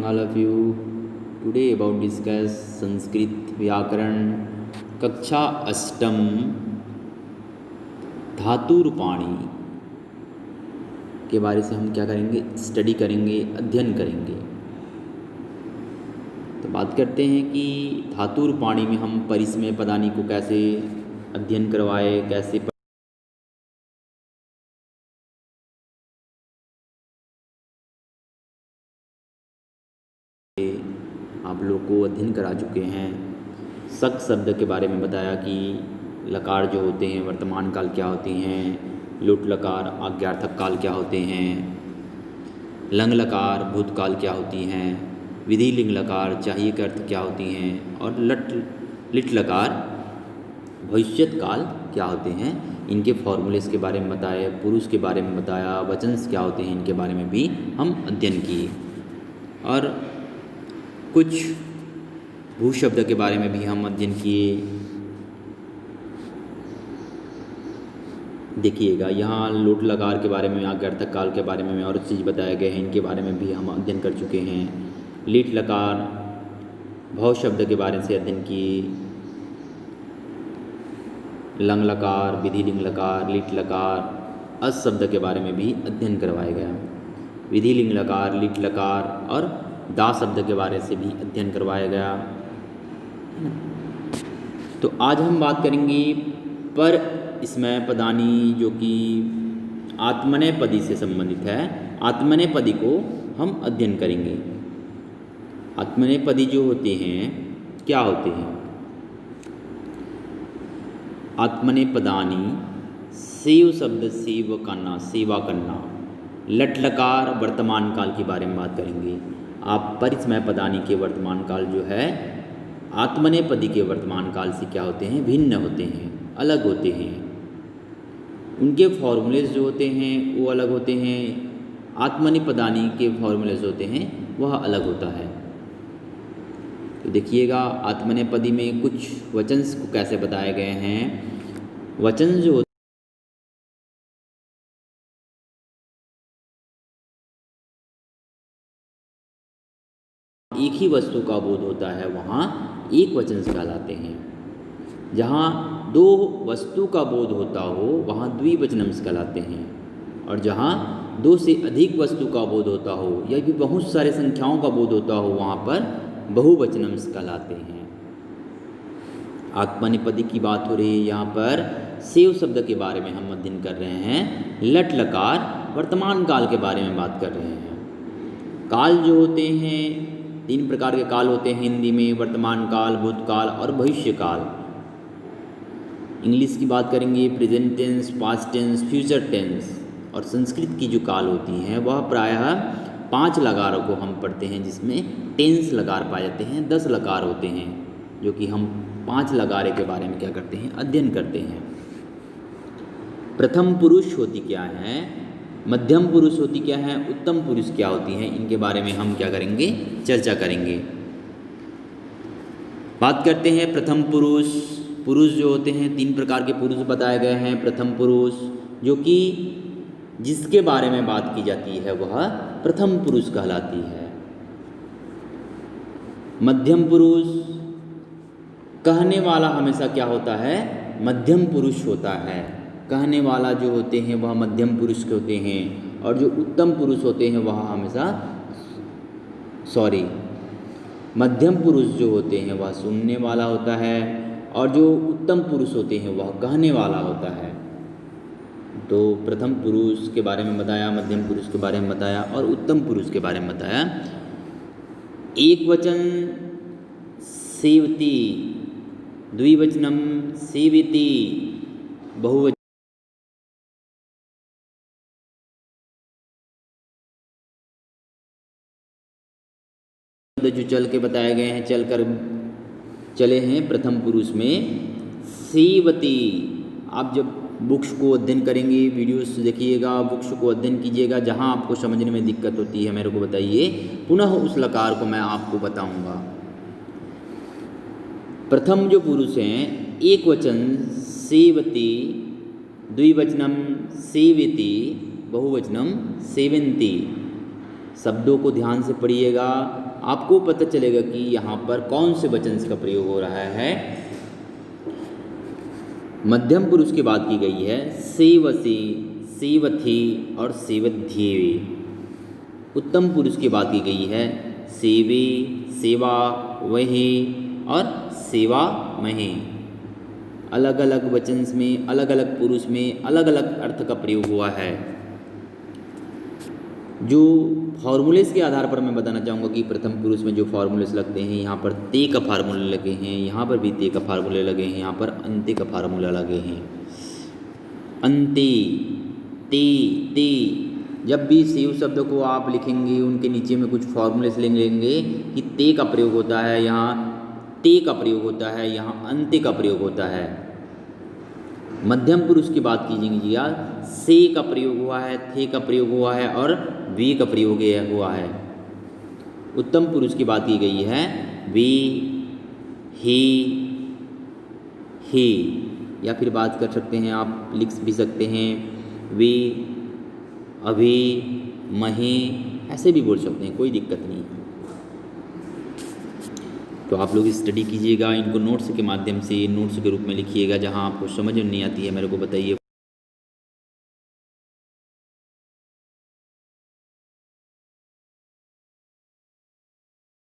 all of you. Today about discuss Sanskrit व्याकरण कक्षा अष्टम धातु रूपाणी के बारे से हम क्या करेंगे, स्टडी करेंगे, अध्ययन करेंगे। तो बात करते हैं कि धातु रूपाणी में हम परिसमय पदानी को कैसे अध्ययन करवाए, कैसे आप लोग को अध्ययन करा चुके हैं। सक शब्द के बारे में बताया कि लकार जो होते हैं वर्तमान काल क्या होती हैं, लुट लकार आज्ञार्थक काल क्या होते हैं, लंग लकार भूतकाल क्या होती हैं, विधि लिंग लकार चाहिए के अर्थ क्या होती हैं, और लिट लकार भविष्यत काल क्या होते हैं। इनके फॉर्मूलेस के बारे में बताए, पुरुष के बारे में बताया, वचन क्या होते हैं, इनके बारे में भी हम अध्ययन किए। और कुछ भू शब्द के बारे में भी हम अध्ययन किए। देखिएगा यहाँ लोट लकार के बारे में, आज्ञार्थक काल के बारे में और चीज़ बताए गए हैं, इनके बारे में भी हम अध्ययन कर चुके हैं। लीट लकार भव शब्द के बारे से अध्ययन किए। लंग लकार, विधि लिंग लकार, लीट लकार, अस शब्द के बारे में भी अध्ययन करवाया गया। विधि लिंग लकार, लीट लकार और दा शब्द के बारे से भी अध्ययन करवाया गया। तो आज हम बात करेंगे पर इसमें पदानी जो कि आत्मनेपदी से संबंधित है। आत्मनेपदी को हम अध्ययन करेंगे। आत्मनेपदी जो होते हैं क्या होते हैं? आत्मनेपदानी सेव शब्द सेव करना, सेवा करना। लट लकार वर्तमान काल के बारे में बात करेंगे। आप परिसमय पदानी के वर्तमान काल जो है आत्मनेपदी के वर्तमान काल से क्या होते हैं, भिन्न होते हैं, अलग होते हैं। उनके फॉर्मूलेज जो होते हैं वो अलग होते हैं। आत्मनेपदानी के फॉर्मूलेज होते हैं वह अलग होता है। तो देखिएगा आत्मनेपदी में कुछ वचन को कैसे बताए गए हैं। वचन जो एक ही वस्तु का बोध होता है वहाँ एक वचन कहलाते हैं। जहाँ दो वस्तु का बोध होता हो वहाँ द्विवचनम कहलाते हैं। और जहाँ दो से अधिक वस्तु का बोध होता हो या भी बहुत सारे संख्याओं का बोध होता हो वहाँ पर बहुवचनम कहलाते हैं। आत्मनेपदी की बात हो रही है। यहाँ पर सेव शब्द के बारे में हम अध्ययन कर रहे हैं। लट लकार वर्तमान काल के बारे में बात कर रहे हैं। काल जो होते हैं, 3 प्रकार के काल होते हैं हिंदी में, वर्तमान काल, भूतकाल और भविष्य काल। इंग्लिश की बात करेंगे present tense, past tense, future tense. और संस्कृत की जो काल होती हैं वह प्रायः 5 लकारों को हम पढ़ते हैं, जिसमें टेंस लकार पाए जाते हैं, 10 लकार होते हैं, जो कि हम 5 लकारे के बारे में क्या करते हैं, अध्ययन करते हैं। प्रथम पुरुष होती क्या है, मध्यम पुरुष होती क्या है, उत्तम पुरुष क्या होती हैं, इनके बारे में हम क्या करेंगे, चर्चा करेंगे। बात करते हैं प्रथम पुरुष। पुरुष जो होते हैं 3 प्रकार के पुरुष बताए गए हैं। प्रथम पुरुष जो कि जिसके बारे में बात की जाती है वह प्रथम पुरुष कहलाती है। मध्यम पुरुष कहने वाला हमेशा क्या होता है, मध्यम पुरुष होता है। कहने वाला जो होते हैं वह मध्यम पुरुष के होते हैं। और जो उत्तम पुरुष होते हैं वह हमेशा मध्यम पुरुष जो होते हैं वह सुनने वाला होता है। और जो उत्तम पुरुष होते हैं वह कहने वाला होता है। तो प्रथम पुरुष के बारे में बताया, मध्यम पुरुष के बारे में बताया और उत्तम पुरुष के बारे में बताया। एक वचन सेवति, द्विवचनम सेविति, बहुवचन जो चल के बताए गए हैं, चल कर चले हैं प्रथम पुरुष में सेवती। आप जब बुक्स को अध्ययन करेंगे, वीडियोस देखिएगा, बुक्स को अध्ययन कीजिएगा, जहां आपको समझने में दिक्कत होती है मेरे को बताइए, पुनः उस लकार को मैं आपको बताऊंगा। प्रथम जो पुरुष हैं, एक वचन सेवती, द्विवचनम सेविति, बहुवचनम सेवंती। शब्दों को ध्यान से पढ़िएगा, आपको पता चलेगा कि यहाँ पर कौन से वचन का प्रयोग हो रहा है। मध्यम पुरुष की बात की गई है सेवसी, सेवथी और सेवध्येवे। उत्तम पुरुष की बात की गई है सेवे, सेवा वहे और सेवा महे। अलग अलग वचन में, अलग अलग पुरुष में अलग अलग अर्थ का प्रयोग हुआ है। जो फॉर्मूलेस के आधार पर मैं बताना चाहूँगा कि प्रथम पुरुष में जो फॉर्मूलेस लगते हैं, यहाँ पर ते का फार्मूले लगे हैं, यहाँ पर भी ते का फार्मूले लगे हैं, यहाँ पर अंते का फार्मूला लगे हैं। अंते, ते, ते, जब भी सेव शब्द को आप लिखेंगे उनके नीचे में कुछ फॉर्मूलेस लेंगे कि ते का प्रयोग होता है, यहाँ ते का प्रयोग होता है, यहाँ अंते का प्रयोग होता है। मध्यम पुरुष की बात कीजिए यार, से का प्रयोग हुआ है, थे का प्रयोग हुआ है और वे का प्रयोग हुआ है। उत्तम पुरुष की बात की गई है वे, हे, या फिर बात कर सकते हैं, आप लिख भी सकते हैं वे, अभी, महे, ऐसे भी बोल सकते हैं, कोई दिक्कत नहीं। तो आप लोग स्टडी कीजिएगा, इनको नोट्स के माध्यम से, नोट्स के रूप में लिखिएगा। जहां आपको समझ नहीं आती है मेरे को बताइए।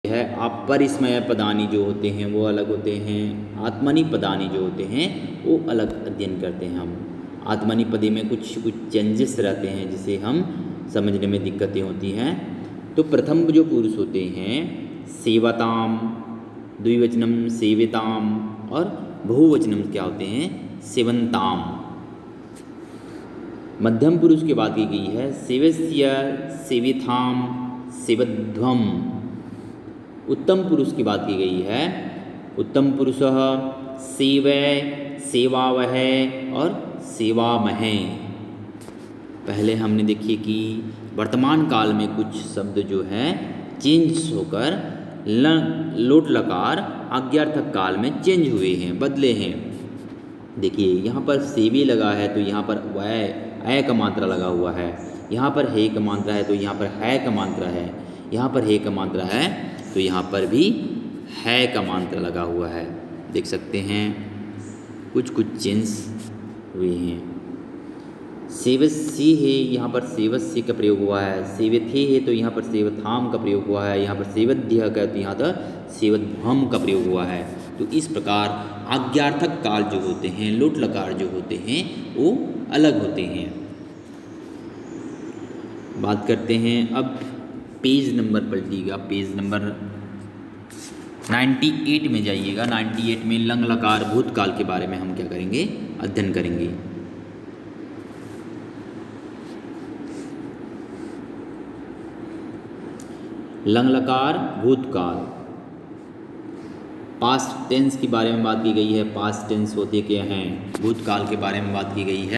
है आप परिस्मय पदानी जो होते हैं वो अलग होते हैं, आत्मनि पदानी जो होते हैं वो अलग अध्ययन करते हैं हम। आत्मनि पदे में कुछ चेंजेस रहते हैं जिसे हम समझने में दिक्कतें होती हैं। तो प्रथम जो पुरुष होते हैं सेवताम, द्विवचनम सेविताम और बहुवचनम क्या होते हैं सेवंताम। मध्यम पुरुष की बात की गई है सेवस्य, सेविथाम, सेवध्वम। उत्तम पुरुष की बात की गई है उत्तम पुरुषः सेवै, सेवावह और सेवामहे। पहले हमने देखिए कि वर्तमान काल में कुछ शब्द जो है चेंज होकर लोट लकार आज्ञार्थक काल में चेंज हुए हैं, बदले हैं। देखिए यहाँ पर सेवे लगा है तो यहाँ पर वह ऐ का मात्रा लगा हुआ है, यहाँ पर हे का मात्रा है तो यहाँ पर है का मात्रा है, यहाँ पर हे का मात्रा है तो यहाँ पर भी है का मात्रा लगा हुआ है। देख सकते हैं कुछ चेंज हुए हैं। सेवसी है, यहाँ पर सेवस्य का प्रयोग हुआ है। सेवथे है तो यहाँ पर सेवथाम का प्रयोग हुआ है। यहाँ पर सेवध्य का तो यहाँ पर सेवध्वम का प्रयोग हुआ है। तो इस प्रकार आज्ञार्थक काल जो होते हैं, लोट लकार जो होते हैं वो अलग होते हैं। बात करते हैं अब पेज नंबर पलटिएगा, पेज नंबर 98 में जाइएगा। 98 में लंग लकार भूतकाल के बारे में हम क्या करेंगे, अध्ययन करेंगे। लंग लकार भूतकाल, पास्ट टेंस के बारे में बात की गई है। पास्ट टेंस होते क्या हैं, भूतकाल के बारे में बात की गई है।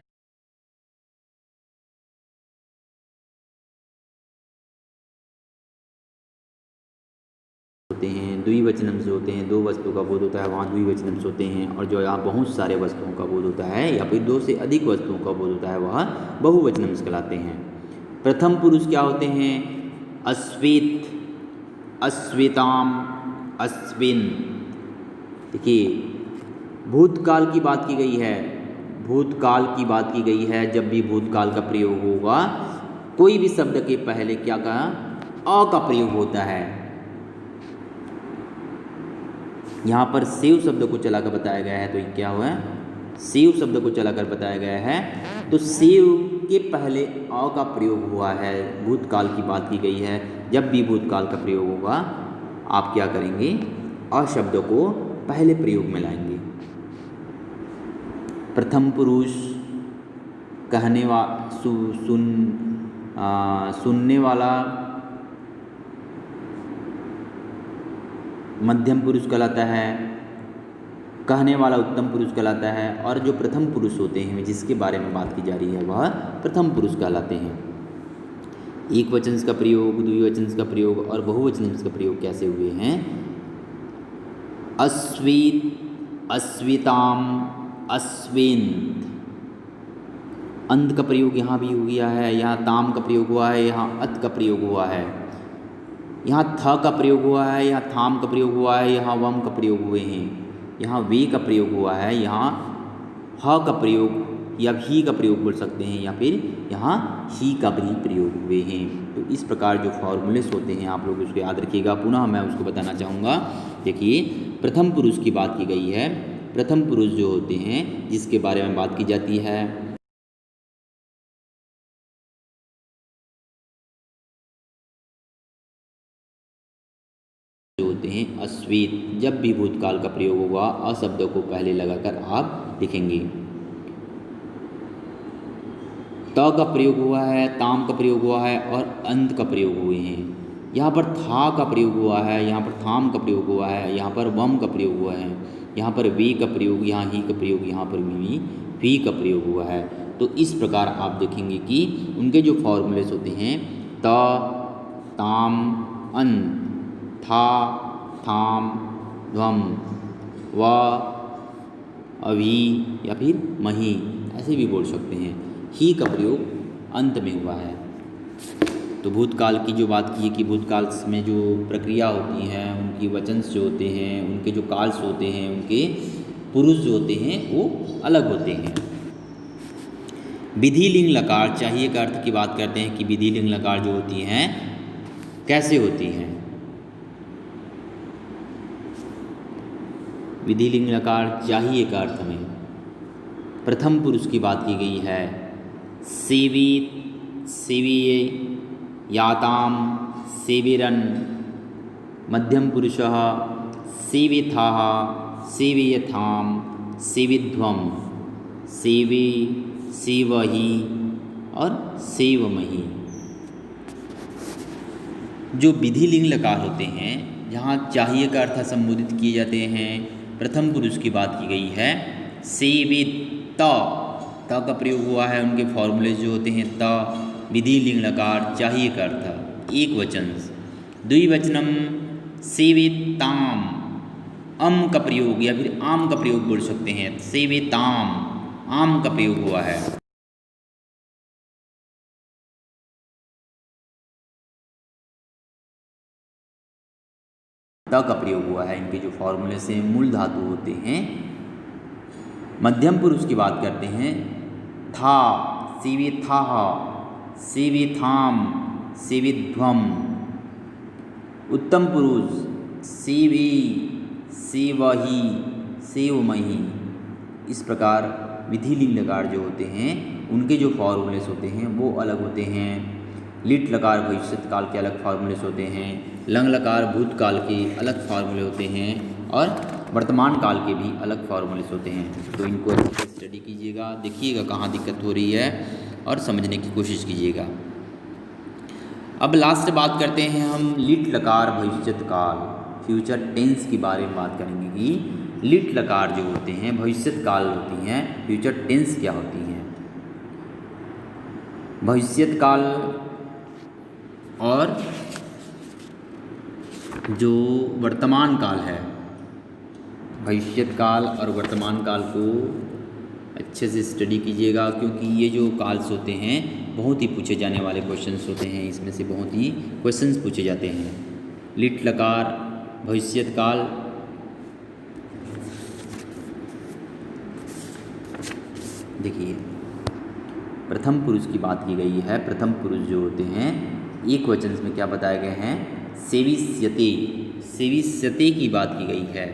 होते हैं द्विवचनम से होते हैं, दो वस्तु का बोध होता है वहाँ द्विवचनम से होते हैं। और जो यहाँ बहुत सारे वस्तुओं का बोध होता है या फिर दो से अधिक वस्तुओं का बोध होता है वह बहुवचनम से कहलाते हैं। प्रथम पुरुष क्या होते हैं, अश्वेत, अश्वेताम, अश्विन। देखिए भूतकाल की बात की गई है, भूतकाल की बात की गई है। जब भी भूतकाल का प्रयोग होगा कोई भी शब्द के पहले क्या का अ का प्रयोग होता है। यहाँ पर सेव शब्द को चलाकर बताया गया है तो ये क्या हुआ है, सेव शब्द को चलाकर बताया गया है तो सेव के पहले अ का प्रयोग हुआ है। भूतकाल की बात की गई है। जब भी भूतकाल का प्रयोग होगा आप क्या करेंगे, अ शब्द को पहले प्रयोग में लाएंगे। प्रथम पुरुष कहने सुनने वाला मध्यम पुरुष कहलाता है, कहने वाला उत्तम पुरुष कहलाता है। और जो प्रथम पुरुष होते हैं जिसके बारे में बात की जा रही है वह प्रथम पुरुष कहलाते हैं। एक वचन का प्रयोग, द्विवचन का प्रयोग और बहुवचन का प्रयोग कैसे हुए हैं, अश्वेत, अश्वेताम, अश्विन। अंत का प्रयोग यहाँ भी हो गया है, यहाँ ताम का प्रयोग हुआ है, यहाँ अत का प्रयोग हुआ है, यहाँ थ का प्रयोग हुआ है, यहाँ थाम का प्रयोग हुआ है, यहाँ वम का प्रयोग हुए हैं, यहाँ वे का प्रयोग हुआ है, यहाँ ह का प्रयोग या ही का प्रयोग बोल सकते हैं, या फिर यहाँ ही का भी प्रयोग हुए हैं। तो इस प्रकार जो फॉर्मूलेस होते हैं आप लोग उसको याद रखिएगा। पुनः मैं उसको बताना चाहूँगा। देखिए, प्रथम पुरुष की बात की गई है। प्रथम पुरुष जो होते हैं जिसके बारे में बात की जाती है, जो होते हैं अश्वेत। जब भी भूतकाल का प्रयोग होगा अ शब्दों को पहले लगाकर आप लिखेंगे। त का प्रयोग हुआ है, ताम का प्रयोग हुआ है और अंत का प्रयोग हुए हैं। यहाँ पर था का प्रयोग हुआ है, यहाँ पर थाम का प्रयोग हुआ है, यहाँ पर वम का प्रयोग हुआ है, यहाँ पर वे का प्रयोग, यहाँ ही का प्रयोग, यहाँ पर भी का प्रयोग हुआ है। तो इस प्रकार आप देखेंगे कि उनके जो फॉर्मूलेस होते हैं त, ताम, अन, था, थाम, ध्वम, व, अभी या फिर मही, ऐसे भी बोल सकते हैं। ही का प्रयोग अंत में हुआ है। तो भूतकाल की जो बात की है कि भूतकाल में जो प्रक्रिया होती हैं, उनकी वचन्स जो होते हैं, उनके जो काल्स होते हैं, उनके पुरुष जो होते हैं वो अलग होते हैं। विधि लिंग लकार चाहिए का अर्थ की बात करते हैं कि विधि लिंग लकार जो होती हैं कैसे होती हैं। विधि लिंग लकार चाहिए का अर्थ में प्रथम पुरुष की बात की गई है। सेवित, सेवीये, याताम, सेविरन। मध्यम पुरुषः सेविथाः, सेवियथाम, सेविध्वम, सेवे, सेवहि और सेवमहि। जो विधि लिंग लकार होते हैं जहाँ चाहिए का अर्थ संबोधित किए जाते हैं, प्रथम पुरुष की बात की गई है। सेवित, त का प्रयोग हुआ है। उनके फॉर्मूले जो होते हैं त, विधि लिंग लकार, चाहिए का अर्थ, एक वचन। द्विवचनम सेविताम, अम का प्रयोग या फिर आम का प्रयोग बोल सकते हैं। सेविताम, आम का प्रयोग हुआ है। त का प्रयोग हुआ है। इनके जो फॉर्मूले से मूल धातु होते हैं। मध्यम पुरुष की बात करते हैं। था, सेविथाः, सेविथाम, सेविध्वम। उत्तम पुरुष सेवी, सेवहि, सेवमहि। इस प्रकार विधि लिंग लकार जो होते हैं उनके जो फॉर्मूलेस होते हैं वो अलग होते हैं। लिट लकार भविष्यत काल के अलग फॉर्मूलेस होते हैं। लंग लकार भूतकाल के अलग फार्मूले होते हैं और वर्तमान काल के भी अलग फार्मूलेस होते हैं। तो इनको अच्छे से स्टडी कीजिएगा, देखिएगा कहाँ दिक्कत हो रही है और समझने की कोशिश कीजिएगा। अब लास्ट बात करते हैं हम लिट लकार भविष्यत काल, फ्यूचर टेंस के बारे में बात करेंगे कि लिट लकार जो होते हैं भविष्यत काल होती हैं, फ्यूचर टेंस क्या होती हैं। भविष्यत काल और जो वर्तमान काल है, भविष्यत काल और वर्तमान काल को अच्छे से स्टडी कीजिएगा, क्योंकि ये जो काल्स होते हैं बहुत ही पूछे जाने वाले क्वेश्चंस होते हैं। इसमें से बहुत ही क्वेश्चंस पूछे जाते हैं। लिट लकार भविष्यत काल, देखिए प्रथम पुरुष की बात की गई है। प्रथम पुरुष जो होते हैं एक वचन में क्या बताए गए हैं, सेविष्यते, सेविष्यते की बात की गई है।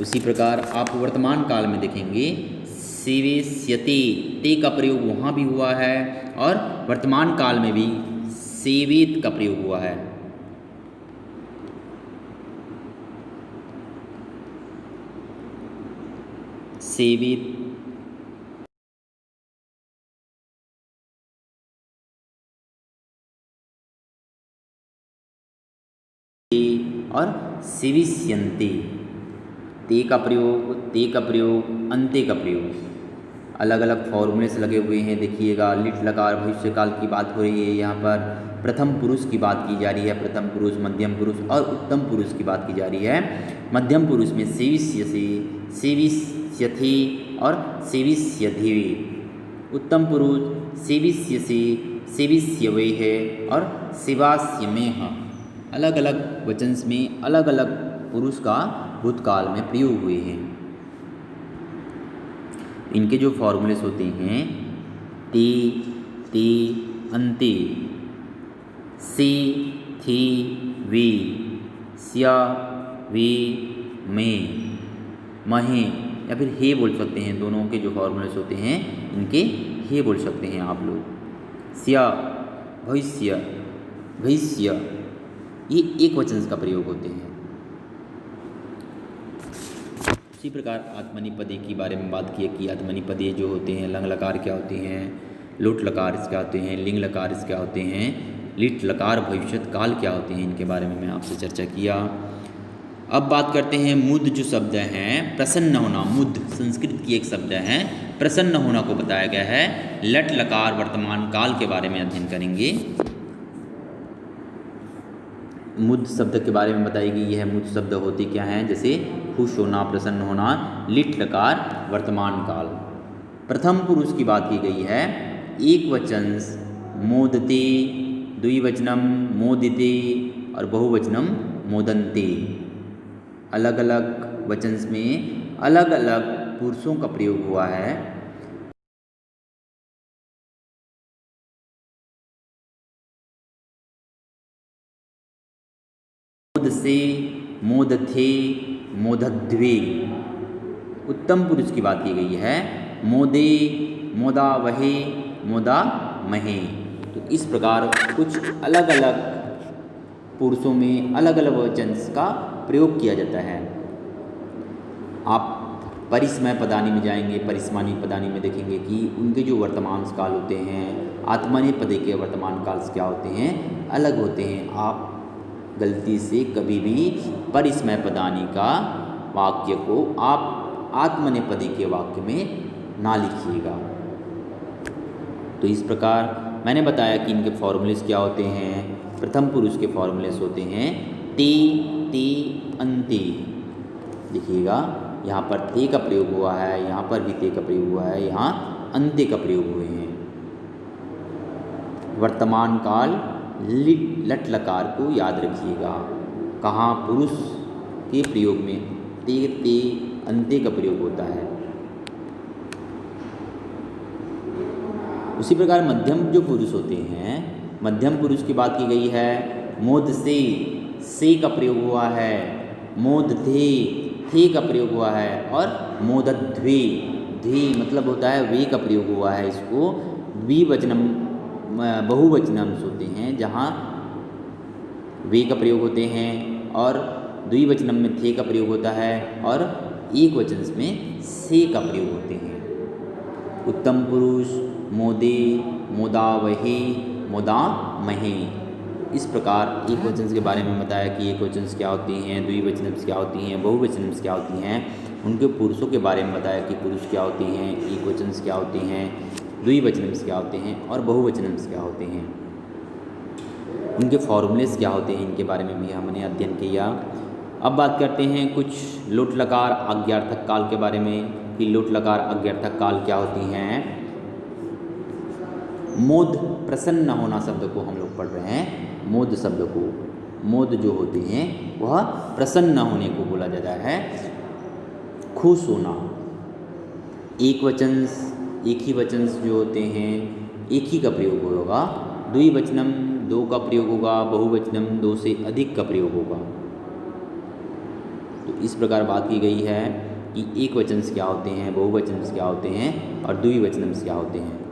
उसी प्रकार आप वर्तमान काल में देखेंगे सेविष्यते, ते का प्रयोग वहाँ भी हुआ है और वर्तमान काल में भी सेवित का प्रयोग हुआ है। सेवित, और सेविष्यन्ते, ते का प्रयोग, ते का प्रयोग, अन्ते का प्रयोग, अलग अलग फॉर्मूले से लगे हुए हैं। देखिएगा लिट लकार भविष्य काल की बात हो रही है, यहाँ पर प्रथम पुरुष की बात की जा रही है। प्रथम पुरुष, मध्यम पुरुष और उत्तम पुरुष की बात की जा रही है। मध्यम पुरुष में सेविष्यसे, सेविष्यथे और सेविष्यधे, उत्तम पुरुष सेविष्य से सेविष्यवे है और सेवास्यमेह, अलग अलग वचन में अलग अलग पुरुष का भूतकाल में प्रयोग हुए हैं। इनके जो फॉर्मूलेस होते हैं ते ते अंते, से थे वे, स्या वे में, महे या फिर हे बोल सकते हैं। दोनों के जो फॉर्मूलेस होते हैं इनके हे बोल सकते हैं आप लोग। स्या भविष्य भविष्य ये एक वचन का प्रयोग होते हैं। इसी प्रकार आत्मनिपदे के बारे में बात की कि आत्मनिपदे जो होते हैं लंग लकार क्या होते हैं, लोट लकार इसके होते हैं, लिंग लकार इसके होते हैं, लिट लकार भविष्यत काल क्या होते हैं, इनके बारे में मैं आपसे चर्चा किया। अब बात करते हैं मुद जो शब्द हैं, प्रसन्न होना। मुद संस्कृत की एक शब्द है, प्रसन्न होना को बताया गया है। लट लकार वर्तमान काल के बारे में अध्ययन करेंगे। मुद शब्द के बारे में बताएगी। यह मुद शब्द होते क्या हैं, जैसे खुश होना, प्रसन्न होना। लिट लकार वर्तमान काल। प्रथम पुरुष की बात की गई है, एक वचन मोदते, द्विवचनम मोदिते और बहुवचनम मोदन्ते। अलग अलग वचन में अलग अलग पुरुषों का प्रयोग हुआ है। मोद से, मोदथे, मोदध्वे। उत्तम पुरुष की बात की गई है, मोदे, मोदा वहे, मोदा महे। तो इस प्रकार कुछ अलग अलग पुरुषों में अलग अलग वचन का प्रयोग किया जाता है। आप परिसमय पदानी में जाएंगे, परिसमानी पदानी में देखेंगे कि उनके जो वर्तमान काल होते हैं, आत्मनेपदे के वर्तमान काल क्या होते हैं, अलग होते हैं। आप गलती से कभी भी परिसमय पदानी का वाक्य को आप आत्मनेपदी के वाक्य में ना लिखिएगा। तो इस प्रकार मैंने बताया कि इनके फॉर्मूलेस क्या होते हैं। प्रथम पुरुष के फॉर्मूलेस होते हैं ते ते अंते। देखिएगा यहाँ पर ते का प्रयोग हुआ है, यहाँ पर भी ते का प्रयोग हुआ है, यहाँ अंते का प्रयोग हुए हैं। वर्तमान काल लट लकार को याद रखिएगा। कहाँ पुरुष के प्रयोग में ते ते अंते का प्रयोग होता है। उसी प्रकार मध्यम जो पुरुष होते हैं, मध्यम पुरुष की बात की गई है। मोद से का प्रयोग हुआ है, मोद थे का प्रयोग हुआ है और मोदध्वे, ध्वे मतलब होता है वे का प्रयोग हुआ है। इसको द्विवचनम बहुवचनम होते हैं, जहाँ वे का प्रयोग होते हैं और द्विवचनम में थे का प्रयोग होता है और एक वचन में से का प्रयोग होते हैं। उत्तम पुरुष मोदे, मोदा वहे, मोदा महे। इस प्रकार एक वचन के बारे में बताया कि एक वचन क्या होती हैं, द्विवचन क्या होती हैं, बहुवचन क्या होती हैं। उनके पुरुषों के बारे में बताया कि पुरुष क्या होती हैं, एक वचन क्या होती हैं, द्विवचन क्या होते हैं और बहुवचन क्या होते हैं। उनके फॉर्मूलेस क्या होते हैं, इनके बारे में भी हमने अध्ययन किया। अब बात करते हैं कुछ लोट लकार आज्ञार्थक काल के बारे में कि लोट लकार आज्ञार्थक काल क्या होती हैं। मोद प्रसन्न होना शब्द को हम लोग पढ़ रहे हैं। मोद शब्द को, मोद जो होते हैं वह प्रसन्न होने को बोला जाता है। खुश होना, एक वचन, एक ही वचन जो होते हैं एक ही का प्रयोग होगा। द्विवचनम दो का प्रयोग होगा, बहुवचनम दो से अधिक का प्रयोग होगा। तो इस प्रकार बात की गई है कि एक वचन क्या होते हैं, बहुवचन क्या होते हैं और द्विवचन क्या होते हैं।